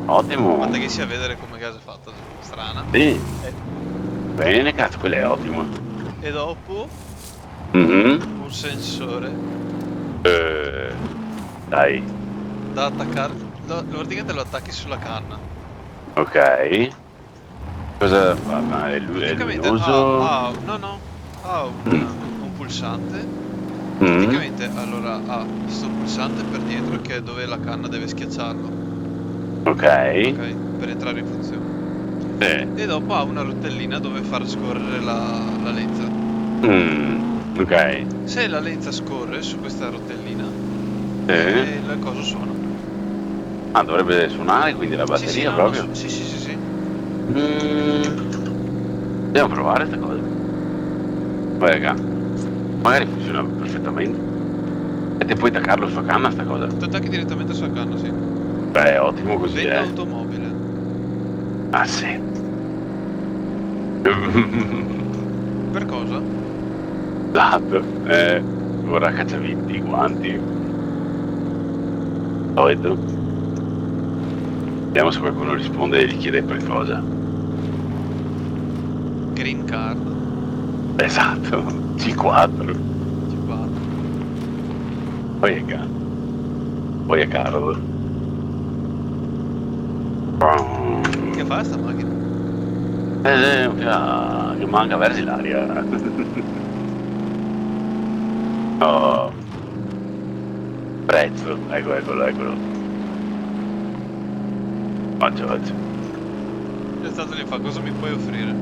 Ottimo. Guarda che sia a vedere come casa è fatta, strana. Sì. Bene, cazzo, quello è ottimo. E dopo Mhm. un sensore Eh, dai, da attaccare, praticamente lo attacchi sulla canna. ok. Cosa fa? Ma è Praticamente luminoso? no, no, ha Mm. un pulsante. Mm. Praticamente allora ha questo pulsante per dietro che è dove la canna deve schiacciarlo, Ok. ok? Per entrare in funzione. Sì. E dopo ha una rotellina dove far scorrere la lenza. Ok. Se la lenza scorre su questa rotellina, Sì. il coso suona. Ah, dovrebbe suonare quindi la Sì, sì, batteria no, no, proprio? sì, sì, sì, sì. Dobbiamo provare sta cosa. Guarda, magari funziona perfettamente. E te puoi attaccarlo sulla canna sta cosa? Tu attacchi direttamente sulla canna, sì. Beh, è ottimo così, Venda eh. automobile. Ah, sì. Per cosa? Esatto. Ora cacciaviti, i guanti. Solito. Vediamo se qualcuno risponde e gli chiede qualcosa. Green card. Esatto. C4. C4. Poi è caro. Poi è caro. Che fa sta macchina? Che manca versi l'aria. Oh, prezzo. Ecco, eccolo, eccolo. Oggi, oggi. È stato lì fa, cosa mi puoi offrire?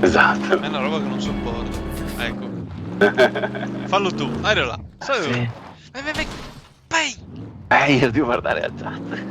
Esatto. È una roba che non sopporto. Ecco. Fallo tu. Aria là. Ah, Sai. sì. Vai, vai, vai. Vai. Io devo guardare la chat.